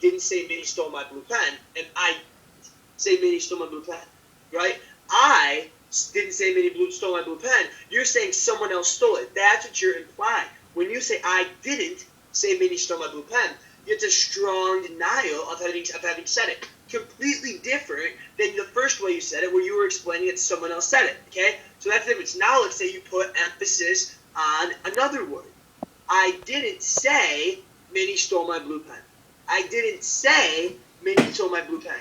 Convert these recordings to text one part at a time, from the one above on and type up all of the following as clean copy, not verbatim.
didn't say Minnie stole my blue pen, and I say Minnie stole my blue pen, right? I didn't say Minnie stole my blue pen. You're saying someone else stole it. That's what you're implying. When you say I didn't say Minnie stole my blue pen, it's a strong denial of having said it. Completely different than the first way you said it, where you were explaining that someone else said it, okay? So that's the difference. Now let's say you put emphasis on another word. I didn't say Minnie stole my blue pen. I didn't say Minnie stole my blue pen.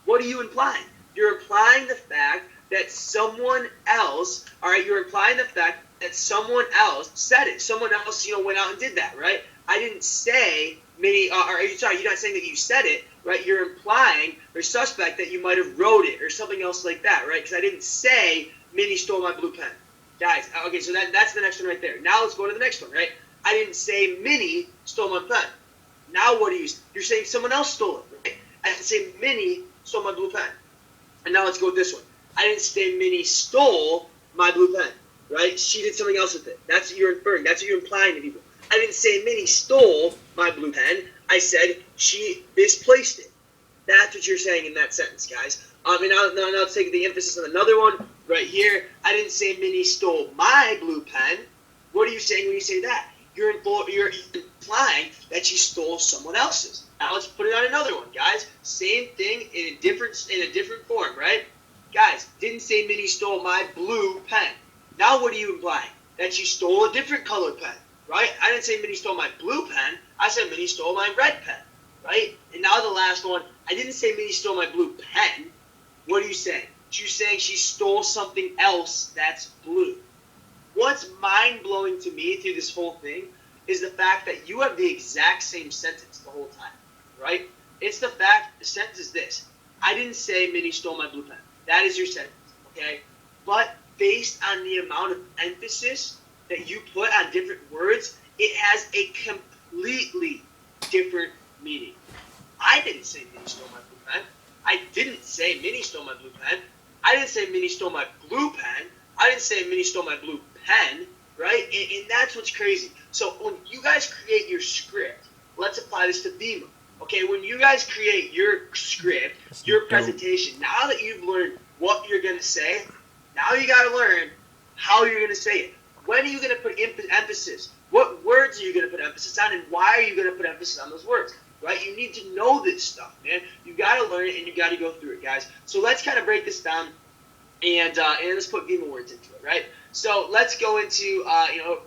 What are you implying? You're implying the fact that someone else, all right, you're implying the fact that someone else said it. Someone else, went out and did that, right? I didn't say Minnie, you're not saying that you said it, right? You're implying or suspect that you might have wrote it or something else like that, right? Because I didn't say Minnie stole my blue pen. Guys, okay, so that's the next one right there. Now let's go to the next one, right? I didn't say Minnie stole my pen. Now what are you? You're saying someone else stole it, right? I didn't say Minnie stole my blue pen. And now let's go with this one. I didn't say Minnie stole my blue pen, right? She did something else with it. That's what you're inferring. That's what you're implying to people. I didn't say Minnie stole my blue pen. I said she misplaced it. That's what you're saying in that sentence, guys. And now let's take the emphasis on another one right here. I didn't say Minnie stole my blue pen. What are you saying when you say that? You're implying that she stole someone else's. Now let's put it on another one, guys. Same thing in a different form, right? Guys, didn't say Minnie stole my blue pen. Now what are you implying? That she stole a different colored pen, right? I didn't say Minnie stole my blue pen. I said Minnie stole my red pen, right? And now the last one, I didn't say Minnie stole my blue pen. What are you saying? You're saying she stole something else that's blue. What's mind-blowing to me through this whole thing is the fact that you have the exact same sentence the whole time, right? It's the fact, the sentence is this. I didn't say Minnie stole my blue pen. That is your sentence, okay? But based on the amount of emphasis that you put on different words, it has a completely different meaning. I didn't say Minnie stole my blue pen. I didn't say Minnie stole my blue pen. I didn't say Minnie stole my blue pen. I didn't say Minnie stole my blue pen, right? And that's what's crazy. So when you guys create your script, let's apply this to Beamer. Okay, when you guys create your script, your presentation, now that you've learned what you're going to say, now you got to learn how you're going to say it. When are you going to put emphasis? What words are you going to put emphasis on, and why are you going to put emphasis on those words? Right? You need to know this stuff, man. You got to learn it, and you got to go through it, guys. So let's kind of break this down, and let's put Beamer words into it, right? So let's go into,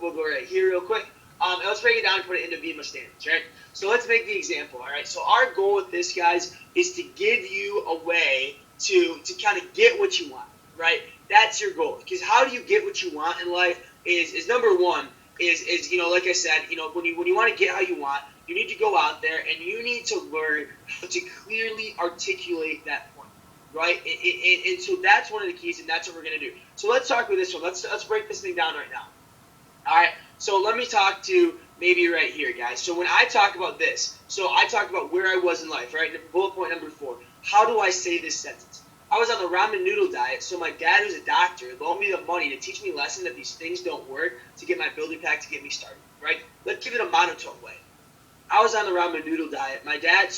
we'll go right here real quick. And let's break it down and put it into Beamer standards, right? So let's make the example, all right? So our goal with this, guys, is to give you a way to kind of get what you want, right? That's your goal. Because how do you get what you want in life is number one, is like I said, when you want to get how you want, you need to go out there and you need to learn how to clearly articulate that point, right? And so that's one of the keys, and that's what we're going to do. So let's talk with this one. Let's break this thing down right now. All right, so let me talk to maybe right here, guys. So when I talk about this, so I talked about where I was in life, right? Bullet point number 4. How do I say this sentence? I was on the ramen noodle diet, so my dad, who's a doctor, loaned me the money to teach me a lesson that these things don't work to get my building pack to get me started, right? Let's give it a monotone way. I was on the ramen noodle diet. My dad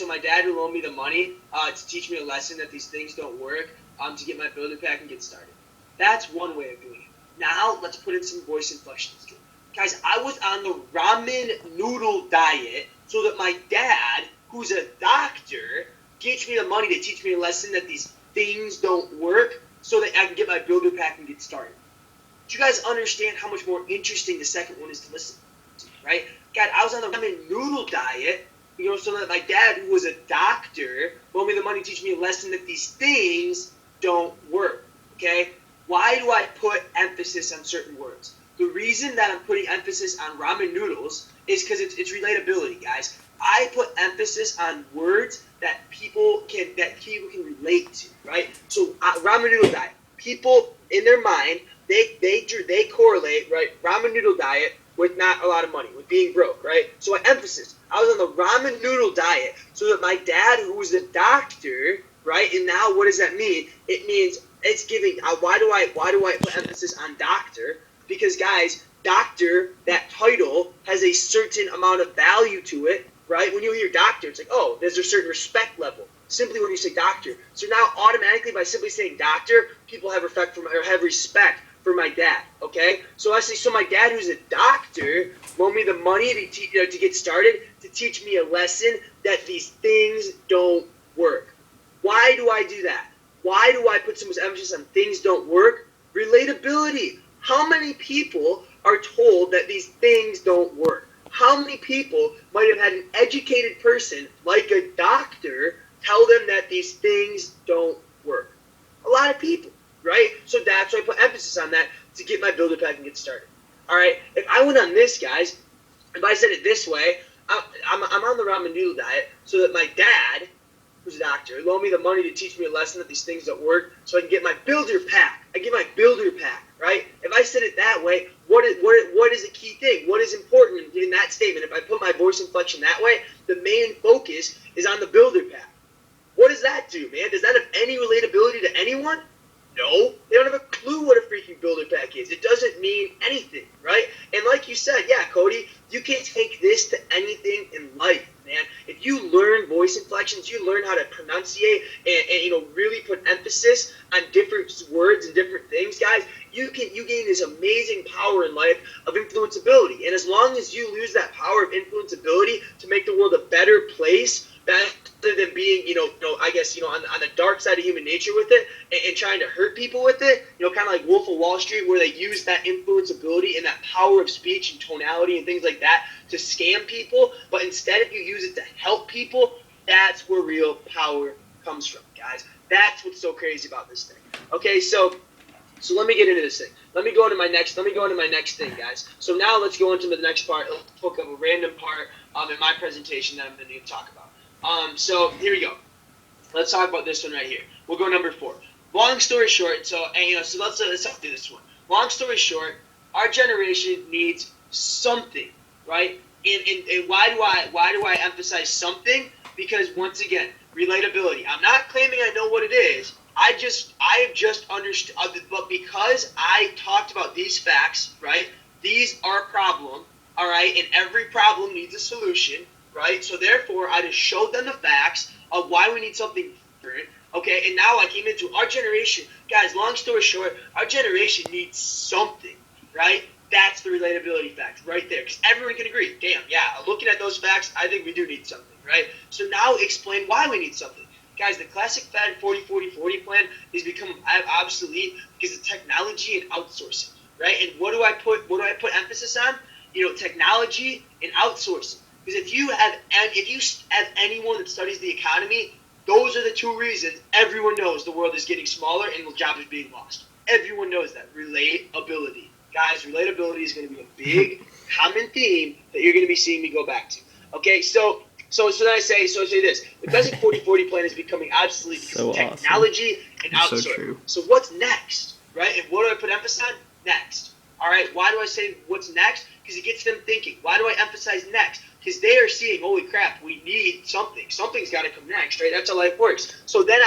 who loaned me the money to teach me a lesson that these things don't work to get my building pack and get started. That's one way of doing it. Now, let's put in some voice inflections to it. Guys, I was on the ramen noodle diet so that my dad, who's a doctor, gets me the money to teach me a lesson that these things don't work so that I can get my builder pack and get started. Do you guys understand how much more interesting the second one is to listen to, right? God, I was on the ramen noodle diet, so that my dad, who was a doctor, loaned me the money to teach me a lesson that these things don't work, okay? Why do I put emphasis on certain words? The reason that I'm putting emphasis on ramen noodles is because it's relatability, guys. I put emphasis on words that people can relate to, right? So ramen noodle diet. People in their mind, they correlate, right? Ramen noodle diet with not a lot of money, with being broke, right? So I emphasis. I was on the ramen noodle diet so that my dad, who was a doctor, right? And now what does that mean? It means it's giving. Why do I put emphasis on doctor? Because, guys, doctor, that title has a certain amount of value to it, right? When you hear doctor, it's like, oh, there's a certain respect level simply when you say doctor. So now automatically by simply saying doctor, people have respect for my dad, okay? So I say, so my dad, who's a doctor, loaned me the money to get started, to teach me a lesson that these things don't work. Why do I do that? Why do I put so much emphasis on things don't work? Relatability. How many people are told that these things don't work? How many people might have had an educated person, like a doctor, tell them that these things don't work? A lot of people, right? So that's why I put emphasis on that to get my builder pack and get started. All right? If I went on this, guys, if I said it this way, I'm on the ramen noodle diet so that my dad, who's a doctor, loaned me the money to teach me a lesson that these things don't work so I can get my builder pack. I get my builder pack, right? If I said it that way, what is a key thing? What is important in that statement? If I put my voice inflection that way, the main focus is on the builder pack. What does that do, man? Does that have any relatability to anyone? No. They don't have a clue what a freaking builder pack is. It doesn't mean anything, right? And like you said, yeah, Cody, you can take this to anything in life, man. If you learn voice inflections, you learn how to pronunciate and really put emphasis on different words and different things, guys, you gain this amazing power in life of influenceability. And as long as you lose that power of influenceability to make the world a better place, rather than being, I guess, on the dark side of human nature with it and trying to hurt people with it, kind of like Wolf of Wall Street, where they use that influenceability and that power of speech and tonality and things like that to scam people. But instead, if you use it to help people, that's where real power comes from, guys. That's what's so crazy about this thing. Okay, so let me get into this thing. Let me go into my next thing, guys. So now let's go into the next part. Let's pick up a random part in my presentation that I'm going to talk about. So here we go. Let's talk about this one right here. We'll go number 4. Long story short, so let's do this one. Long story short, our generation needs something, right? And why do I emphasize something? Because once again, relatability. I'm not claiming I know what it is. I have just understood, but because I talked about these facts, right? These are a problem, all right? And every problem needs a solution, right? So therefore, I just showed them the facts of why we need something different, okay? And now I came into our generation. Guys, long story short, our generation needs something, right? That's the relatability fact right there, because everyone can agree. Damn, yeah, looking at those facts, I think we do need something, right? So now explain why we need something. Guys, the classic FAD 40-40-40 plan is become obsolete because of technology and outsourcing, right? And what do I put emphasis on? Technology and outsourcing. Because if you have anyone that studies the economy, those are the 2 reasons everyone knows the world is getting smaller and jobs are being lost. Everyone knows that. Relatability. Guys, relatability is going to be a big common theme that you're going to be seeing me go back to. Okay, so then I say this. The classic 40-40 plan is becoming obsolete because of technology and outsourcing. So what's next, right? And what do I put emphasis on? Next. All right, why do I say what's next? Because it gets them thinking. Why do I emphasize next? Because they are seeing, holy crap, we need something. Something's got to come next, right? That's how life works. So then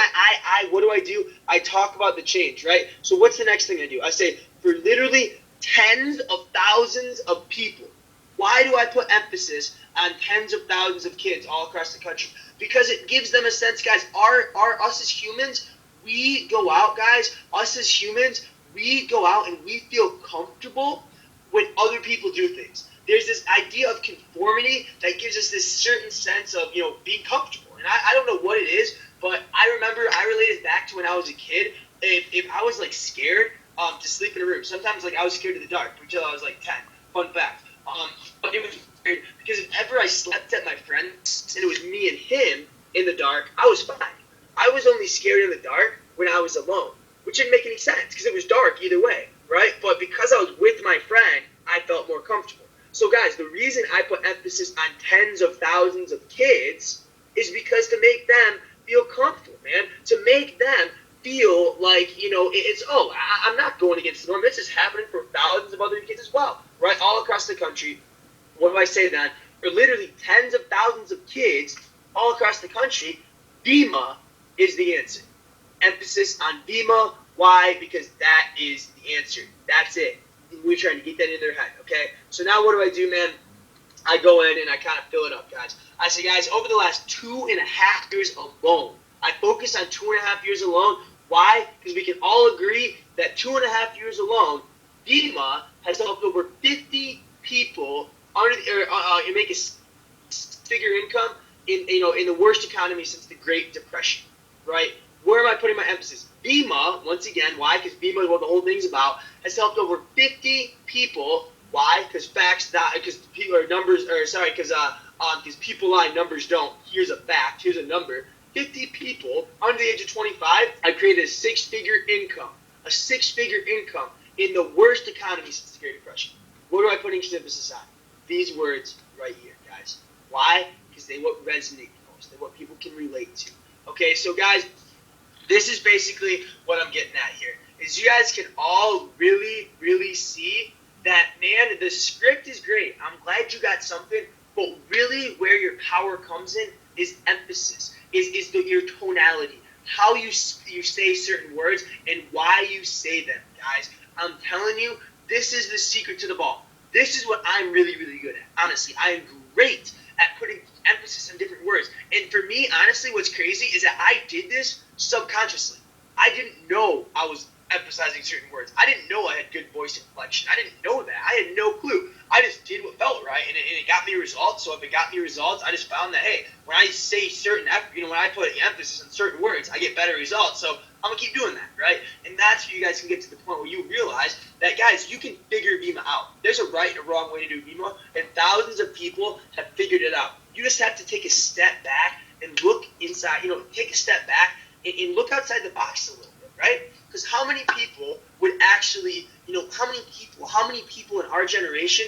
what do? I talk about the change, right? So what's the next thing I do? I say, for literally tens of thousands of people. Why do I put emphasis on tens of thousands of kids all across the country? Because it gives them a sense, guys, us as humans, we go out, guys, us as humans, we go out and we feel comfortable when other people do things. There's this idea of conformity that gives us this certain sense of, being comfortable. And I don't know what it is, but I remember I related back to when I was a kid. If I was, scared to sleep in a room, sometimes, I was scared of the dark until I was, 10. Fun fact. But it was weird because if ever I slept at my friend's and it was me and him in the dark, I was fine. I was only scared in the dark when I was alone, which didn't make any sense because it was dark either way, right? But because I was with my friend, I felt more comfortable. So guys, the reason I put emphasis on tens of thousands of kids is because to make them feel comfortable, man. To make them feel like, I'm not going against the norm. This is happening for thousands of other kids as well, right? All across the country. What do I say then? For literally tens of thousands of kids all across the country, BEMA is the answer. Emphasis on BEMA. Why? Because that is the answer. That's it. We're trying to get that in their head, okay? So now what do I do, man? I go in and I kind of fill it up, guys. I say, guys, over the last 2.5 years alone, I focus on 2.5 years alone. Why? Because we can all agree that 2.5 years alone, Bima has helped over 50 people make a figure income in the worst economy since the Great Depression, right? Where am I putting my emphasis? Bima, once again, why? Because Bima is what the whole thing's about, has helped over 50 people. Why? Because facts not, because people are numbers, because people lie, numbers don't. Here's a fact, here's a number. 50 people under the age of 25, I created a six-figure income in the worst economy since the Great Depression. What do I put emphasis on? These words right here, guys. Why? Because they what resonate most. They're what people can relate to. Okay, so guys, this is basically what I'm getting at here. Is you guys can all really, really see that, man, the script is great. I'm glad you got something, but really where your power comes in is emphasis, is your tonality, how you say certain words and why you say them, guys. I'm telling you, this is the secret to the ball. This is what I'm really, really good at. Honestly, I am great at putting emphasis on different words. And for me, honestly, what's crazy is that I did this subconsciously. I didn't know I was emphasizing certain words. I didn't know I had good voice inflection. I didn't know that. I had no clue. I just did what felt right, and it got me results. So if it got me results, I just found that, hey, when I say when I put emphasis on certain words, I get better results. So I'm going to keep doing that, right? And that's where you guys can get to the point where you realize that, guys, you can figure Bima out. There's a right and a wrong way to do Bima, and thousands of people have figured it out. You just have to take a step back and look inside, take a step back and look outside the box a little bit, right? Because how many people would actually, how many people in our generation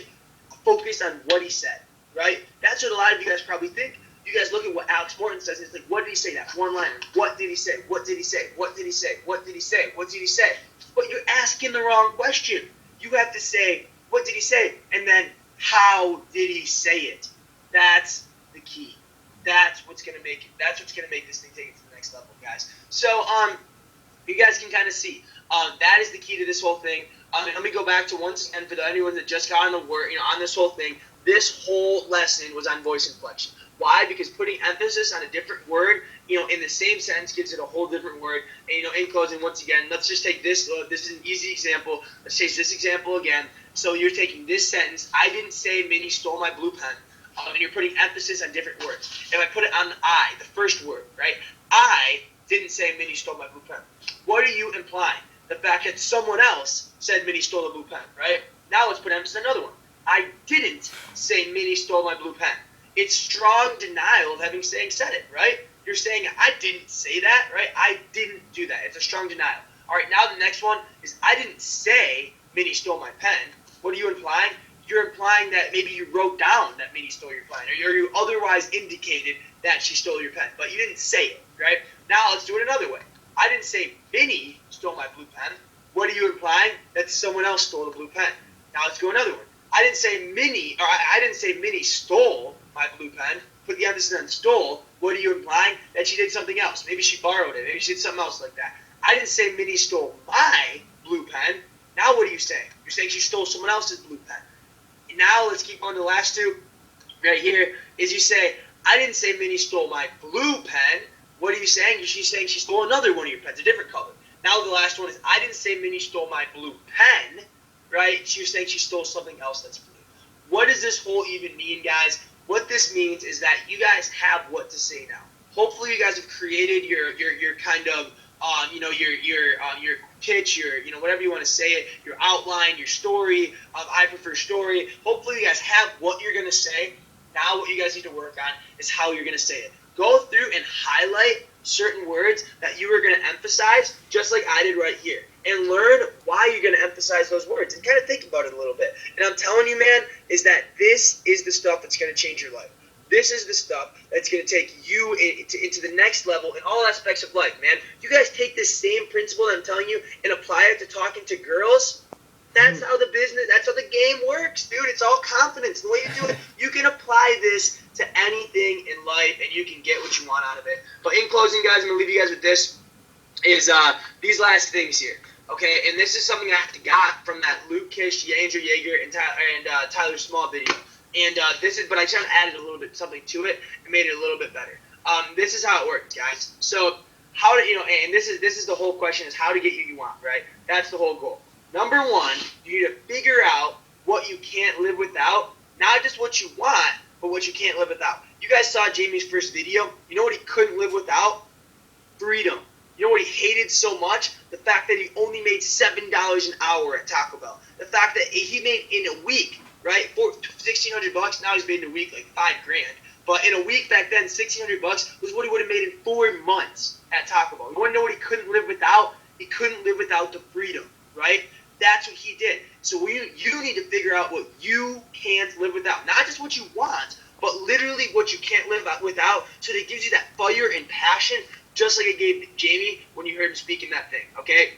focus on what he said, right? That's what a lot of you guys probably think. You guys look at what Alex Morton says, and it's like, what did he say? That one-liner. What did he say? What did he say? What did he say? What did he say? What did he say? But you're asking the wrong question. You have to say, what did he say? And then, how did he say it? That's the key. That's what's gonna make it. That's what's gonna make this thing take it to the next level, guys. So, you guys can kind of see. That is the key to this whole thing. And let me go back to once again for anyone that just got on the word, on this whole thing. This whole lesson was on voice inflection. Why? Because putting emphasis on a different word, in the same sentence gives it a whole different word. And, in closing, once again, let's just take this. This is an easy example. Let's take this example again. So you're taking this sentence. I didn't say Minnie stole my blue pen. And you're putting emphasis on different words. If I put it on I, the first word, right? I didn't say Minnie stole my blue pen. What are you implying? The fact that someone else said Minnie stole a blue pen, right? Now let's put emphasis on another one. I didn't say Minnie stole my blue pen. It's strong denial of having said it, right? You're saying, I didn't say that, right? I didn't do that. It's a strong denial. All right, now the next one is I didn't say Minnie stole my pen. What are you implying? You're implying that maybe you wrote down that Minnie stole your pen, or you otherwise indicated that she stole your pen, but you didn't say it, right? Now let's do it another way. I didn't say Minnie stole my blue pen. What are you implying? That someone else stole the blue pen. Now let's go another one. I didn't say Minnie stole my blue pen. Put the emphasis on stole. What are you implying? That she did something else. Maybe she borrowed it. Maybe she did something else like that. I didn't say Minnie stole my blue pen. Now what are you saying? You're saying she stole someone else's blue pen. Now let's keep on the last two. Right here is you say, I didn't say Minnie stole my blue pen. What are you saying? She's saying she stole another one of your pens, a different color. Now the last one is, I didn't say Minnie stole my blue pen, right? She's saying she stole something else that's blue. What does this whole even mean, guys? What this means is that you guys have what to say now. Hopefully you guys have created your kind of, your pitch, your, whatever you want to say it, your outline, your story. I prefer story. Hopefully you guys have what you're going to say. Now what you guys need to work on is how you're going to say it. Go through and highlight certain words that you are going to emphasize, just like I did right here, and learn why you're going to emphasize those words and kind of think about it a little bit. And I'm telling you, man, is that this is the stuff that's going to change your life. This is the stuff that's going to take you into the next level in all aspects of life, man. You guys take this same principle that I'm telling you and apply it to talking to girls. That's how that's how the game works, dude. It's all confidence. The way you do it, you can apply this to anything in life, and you can get what you want out of it. But in closing, guys, I'm going to leave you guys with this, is these last things here. Okay, and this is something I got from that Luke Kish, Andrew Yeager, and Tyler Small video. And but I just added a little bit something to it and made it a little bit better. This is how it works, guys. So how to, and this is the whole question, is how to get you want, right? That's the whole goal. Number one, you need to figure out what you can't live without, not just what you want, but what you can't live without. You guys saw Jamie's first video. You know what he couldn't live without? Freedom. You know what he hated so much? The fact that he only made $7 an hour at Taco Bell. The fact that he made in a week, right, for $1,600. Now he's made in a week like $5,000. But in a week back then, $1,600 was what he would have made in 4 months at Taco Bell. You want to know what he couldn't live without? He couldn't live without the freedom, right? That's what he did. So you need to figure out what you can't live without. Not just what you want, but literally what you can't live without, so that it gives you that fire and passion, just like it gave Jamie when you heard him speaking that thing, okay?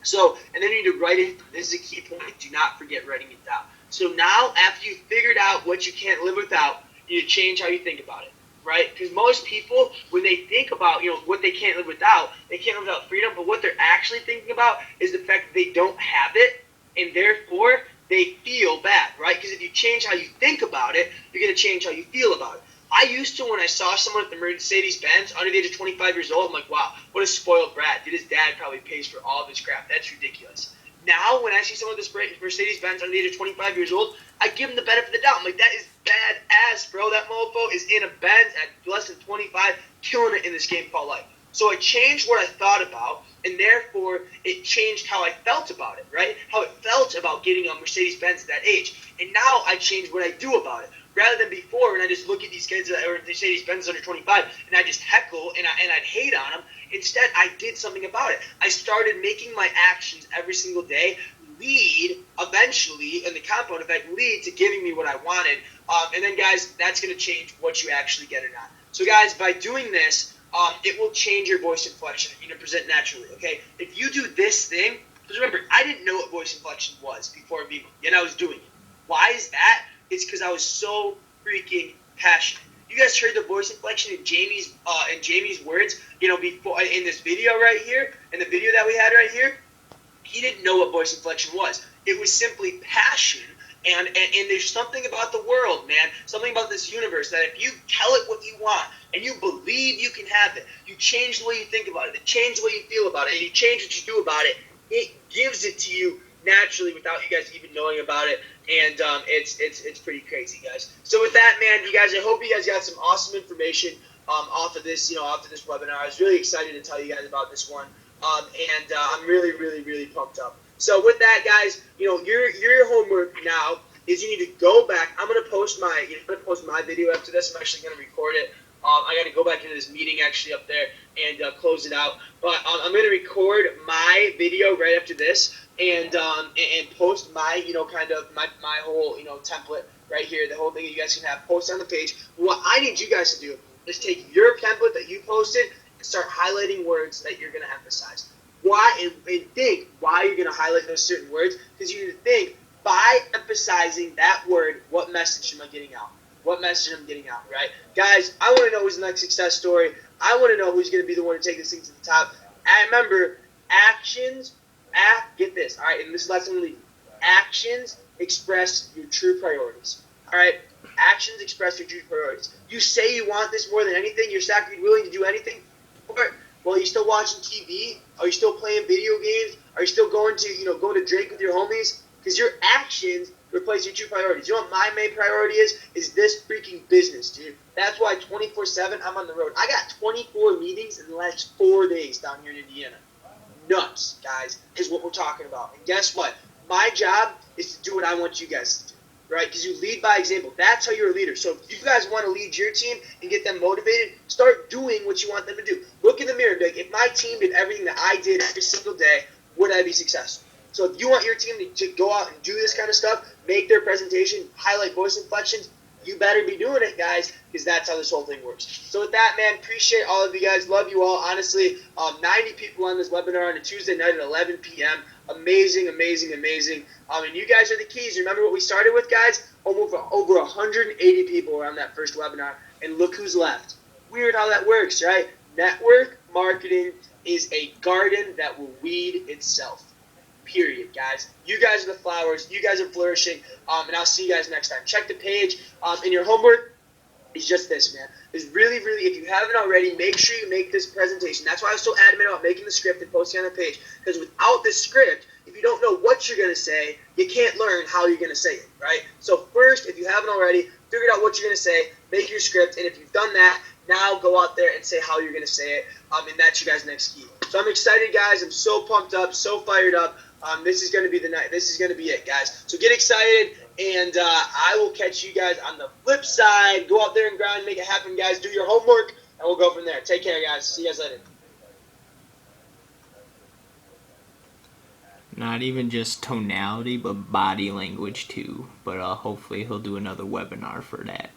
So, and then you need to write it. This is a key point. Do not forget writing it down. So now, after you've figured out what you can't live without, you need to change how you think about it, right? Because most people, when they think about, what they can't live without, they can't live without freedom, but what they're actually thinking about is the fact that they don't have it, and therefore they feel bad, right? Because if you change how you think about it, you're going to change how you feel about it. I used to, when I saw someone at the Mercedes-Benz under the age of 25 years old, I'm like, wow, what a spoiled brat. Dude, his dad probably pays for all of his crap. That's ridiculous. Now, when I see someone with this Mercedes-Benz under the age of 25 years old, I give him the benefit of the doubt. I'm like, that is badass, bro. That mofo is in a Benz at less than 25, killing it in this game called life. So I changed what I thought about, and therefore it changed how I felt about it, right? How it felt about getting a Mercedes-Benz at that age. And now I changed what I do about it. Rather than before, when I just look at these kids that are Mercedes-Benz under 25, and I just heckle and I'd hate on them. Instead, I did something about it. I started making my actions every single day lead, eventually, in the compound effect, lead to giving me what I wanted. And then, guys, that's going to change what you actually get or not. So, guys, by doing this, it will change your voice inflection. You're going to present naturally, okay? If you do this thing, because remember, I didn't know what voice inflection was before Vivo, yet I was doing it. Why is that? It's because I was so freaking passionate. You guys heard the voice inflection in Jamie's words, before in this video right here, in the video that we had right here. He didn't know what voice inflection was. It was simply passion, and there's something about the world, man, something about this universe, that if you tell it what you want and you believe you can have it, you change the way you think about it, you change the way you feel about it, and you change what you do about it, it gives it to you naturally without you guys even knowing about it. And it's pretty crazy, guys. So with that, man, you guys, I hope you guys got some awesome information off of this, off of this webinar. I was really excited to tell you guys about this one, and I'm really, really, really pumped up. So with that, guys, your homework now is you need to go back. I'm gonna post my video after this. I'm actually gonna record it. I got to go back into this meeting actually up there and close it out. But I'm going to record my video right after this and post my, my whole, template right here. The whole thing you guys can have posted on the page. What I need you guys to do is take your template that you posted and start highlighting words that you're going to emphasize. Why? And think why you're going to highlight those certain words, because you need to think, by emphasizing that word, what message am I getting out? What message I'm getting out, right? Guys, I want to know who's the next success story. I want to know who's going to be the one to take this thing to the top. And remember, get this, all right? And this is the last thing I'm leaving. Actions express your true priorities, all right? Actions express your true priorities. You say you want this more than anything. You're willing to do anything for it. Well, are you still watching TV? Are you still playing video games? Are you still going to drink with your homies? Because your actions replace your true priorities. You know what my main priority is this freaking business, dude. That's why 24/7 I'm on the road. I got 24 meetings in the last 4 days down here in Indiana. Nuts, guys, is what we're talking about. And guess what? My job is to do what I want you guys to do, right? Because you lead by example. That's how you're a leader. So if you guys want to lead your team and get them motivated, start doing what you want them to do. Look in the mirror and be like, if my team did everything that I did every single day, would I be successful? So if you want your team to go out and do this kind of stuff, make their presentation, highlight voice inflections, you better be doing it, guys, because that's how this whole thing works. So with that, man, appreciate all of you guys. Love you all. Honestly, 90 people on this webinar on a Tuesday night at 11 p.m. Amazing, amazing, amazing. And you guys are the keys. Remember what we started with, guys? Over 180 people were on that first webinar, and look who's left. Weird how that works, right? Network marketing is a garden that will weed itself. period, guys. You guys are the flowers. You guys are flourishing, and I'll see you guys next time. Check the page. In your homework is just this, man. Is really, really, if you haven't already, make sure you make this presentation. That's why I was so adamant about making the script and posting on the page, because without this script, if you don't know what you're going to say, you can't learn how you're going to say it, right? So first, if you haven't already, figure out what you're going to say, make your script, and if you've done that, now go out there and say how you're going to say it, and that's your guys' next key. So I'm excited, guys. I'm so pumped up, so fired up. This is going to be the night. This is going to be it, guys. So get excited, and I will catch you guys on the flip side. Go out there and grind, make it happen, guys. Do your homework, and we'll go from there. Take care, guys. See you guys later. Not even just tonality, but body language too. But hopefully he'll do another webinar for that.